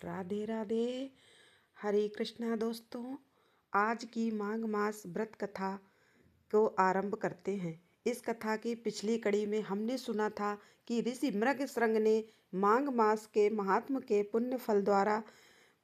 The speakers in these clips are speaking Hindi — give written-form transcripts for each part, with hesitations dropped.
राधे राधे। हरे कृष्णा दोस्तों। आज की माघ मास व्रत कथा को आरंभ करते हैं। इस कथा की पिछली कड़ी में हमने सुना था कि ऋषि मृगशृंग ने माघ मास के महात्म के पुण्य फल द्वारा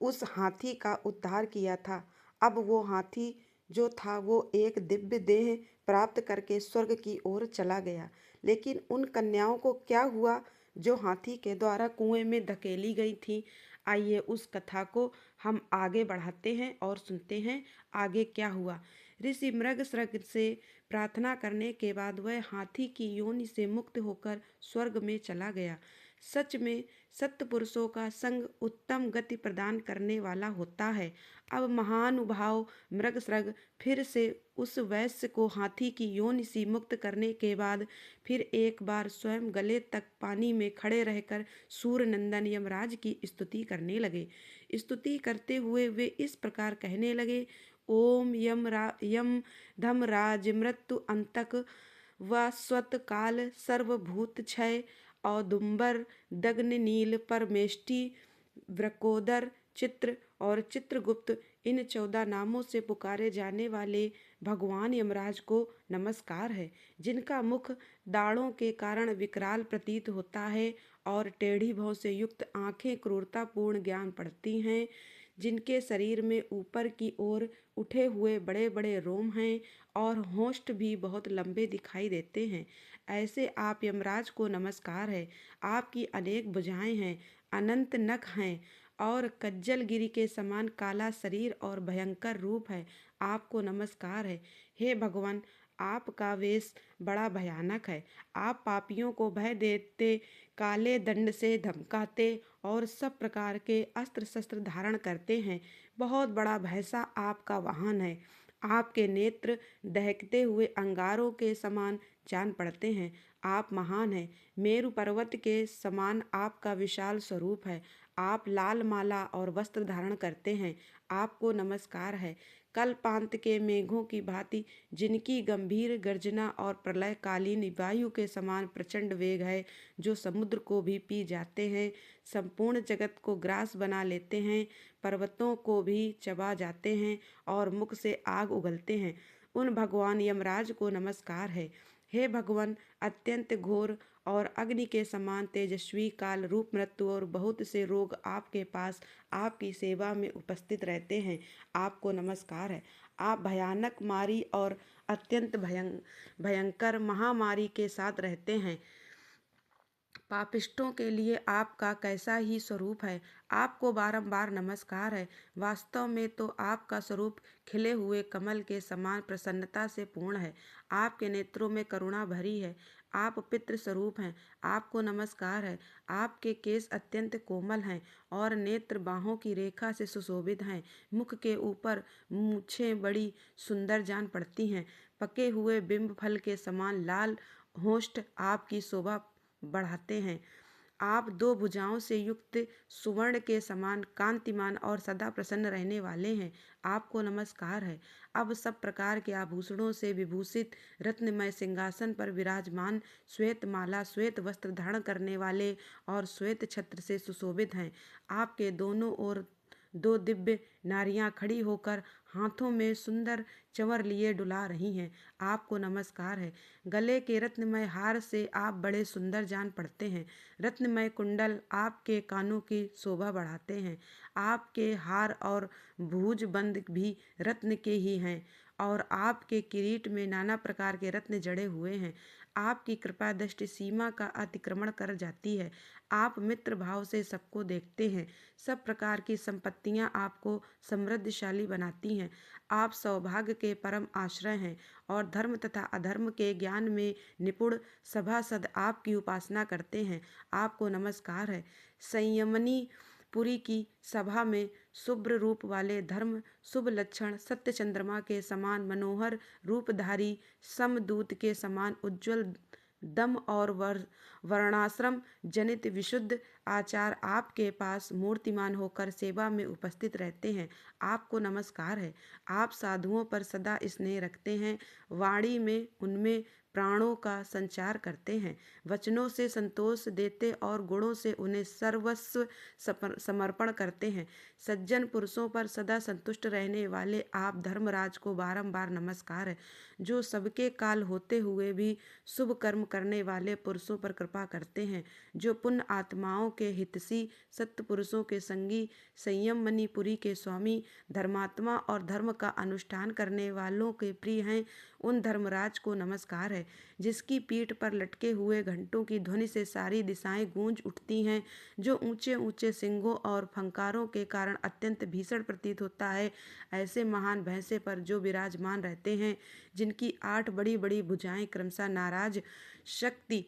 उस हाथी का उद्धार किया था। अब वो हाथी जो था वो एक दिव्य देह प्राप्त करके स्वर्ग की ओर चला गया। लेकिन उन कन्याओं को क्या हुआ जो हाथी के द्वारा कुएं में धकेली गई थीं? आइए उस कथा को हम आगे बढ़ाते हैं और सुनते हैं आगे क्या हुआ। ऋषि मृगशृंग से प्रार्थना करने के बाद वह हाथी की योनि से मुक्त होकर स्वर्ग में चला गया। सच में सत्पुरुषों का संग उत्तम गति प्रदान करने वाला होता है। अब महानुभाव मृगशृंग फिर से उस वैश्य को हाथी की योनि से मुक्त करने के बाद फिर एक बार स्वयं गले तक पानी में खड़े रहकर सूर्य नंदन यमराज की स्तुति करने लगे। स्तुति करते हुए वे इस प्रकार कहने लगे, ओम यम धम राज मृत्यु अंतक व स्वत काल सर्वभूत क्षय औदुंबर दग्न नील परमेष्टि वृकोदर चित्र और चित्रगुप्त इन 14 नामों से पुकारे जाने वाले भगवान यमराज को नमस्कार है, जिनका मुख दाढ़ों के कारण विकराल प्रतीत होता है और टेढ़ी भौं से युक्त आंखें क्रूरतापूर्ण ज्ञान पड़ती हैं, जिनके शरीर में ऊपर की ओर उठे हुए बड़े बड़े रोम हैं और होंठ भी बहुत लंबे दिखाई देते हैं। ऐसे आप यमराज को नमस्कार है। आपकी अनेक भुजाएं हैं, अनंत नख हैं और कज्जलगिरी के समान काला शरीर और भयंकर रूप है। आपको नमस्कार है। हे भगवान, आपका वेश बड़ा भयानक है। आप पापियों को भय देते, काले दंड से धमकाते और सब प्रकार के अस्त्र शस्त्र धारण करते हैं। बहुत बड़ा भैंसा आपका वाहन है। आपके नेत्र दहकते हुए अंगारों के समान जान पड़ते हैं। आप महान हैं। मेरु पर्वत के समान आपका विशाल स्वरूप है। आप लाल माला और वस्त्र धारण करते हैं। आपको नमस्कार है। कल्पांत के मेघों की भांति जिनकी गंभीर गर्जना और प्रलयकालीन वायु के समान प्रचंड वेग है, जो समुद्र को भी पी जाते हैं, संपूर्ण जगत को ग्रास बना लेते हैं, पर्वतों को भी चबा जाते हैं और मुख से आग उगलते हैं, उन भगवान यमराज को नमस्कार है। हे भगवान, अत्यंत घोर और अग्नि के समान तेजस्वी काल रूप मृत्यु और बहुत से रोग आपके पास आपकी सेवा में उपस्थित रहते हैं। आपको नमस्कार है। आप भयानक मारी और अत्यंत भयंकर महामारी के साथ रहते हैं। पापिष्टों के लिए आपका कैसा ही स्वरूप है। आपको बारंबार नमस्कार है। वास्तव में तो आपका स्वरूप खिले हुए कमल के समान प्रसन्नता से पूर्ण है। आपके नेत्रों में करुणा भरी है। आप पितृ स्वरूप हैं। आपको नमस्कार है। आपके केस अत्यंत कोमल हैं और नेत्र बाहों की रेखा से सुशोभित हैं। मुख के ऊपर मूछें बड़ी सुंदर जान पड़ती हैं। पके हुए बिंब फल के समान लाल होंठ आपकी शोभा बढ़ाते हैं। आप 2 भुजाओं से युक्त सुवर्ण के समान कांतिमान और सदा प्रसन्न रहने वाले हैं। आपको नमस्कार है। अब सब प्रकार के आभूषणों से विभूषित रत्नमय सिंहासन पर विराजमान, श्वेत माला श्वेत वस्त्र धारण करने वाले और श्वेत छत्र से सुशोभित हैं। आपके दोनों ओर 2 दिव्य नारियां खड़ी होकर हाथों में सुंदर चंवर लिए डुला रही हैं। आपको नमस्कार है। गले के रत्नमय हार से आप बड़े सुंदर जान पड़ते हैं। रत्नमय कुंडल आपके कानों की शोभा बढ़ाते हैं। आपके हार और भुजबंद भी रत्न के ही हैं और आपके किरीट में नाना प्रकार के रत्न जड़े हुए हैं। आपकी कृपा दृष्टि सीमा का अतिक्रमण कर जाती है। आप मित्र भाव से सबको देखते हैं। सब प्रकार की संपत्तियां आपको समृद्धशाली बनाती हैं। आप सौभाग्य के परम आश्रय हैं और धर्म तथा अधर्म के ज्ञान में निपुण सभासद आपकी उपासना करते हैं। आपको नमस्कार है। संयमनी पुरी की सभा में शुभ्र रूप वाले धर्म शुभ लक्षण सत्य चंद्रमा के समान मनोहर रूपधारी समदूत के समान उज्जवल दम और वर्णाश्रम जनित विशुद्ध आचार आपके पास मूर्तिमान होकर सेवा में उपस्थित रहते हैं। आपको नमस्कार है। आप साधुओं पर सदा स्नेह रखते हैं। वाणी में उनमें प्राणों का संचार करते हैं, वचनों से संतोष देते और गुणों से उन्हें सर्वस्व समर्पण करते हैं। सज्जन पुरुषों पर सदा संतुष्ट रहने वाले आप धर्मराज को बारंबार नमस्कार है, जो सबके काल होते हुए भी शुभ कर्म करने वाले पुरुषों पर कृपा करते हैं, जो पुण्य आत्माओं के हितसी, सत्य पुरुषों के संगी, संयम मणिपुरी के स्वामी, धर्मात्मा और धर्म का अनुष्ठान करने वालों के प्रिय हैं। उन धर्मराज को नमस्कार है, जिसकी पीठ पर लटके हुए घंटों की ध्वनि से सारी दिशाएं गूंज उठती हैं, जो ऊंचे ऊंचे सिंगों और फंकारों के कारण अत्यंत भीषण प्रतीत होता है। ऐसे महान भैंसे पर जो विराजमान रहते हैं, जिनकी 8 बड़ी बड़ी भुजाएं क्रमशः नाराज, शक्ति,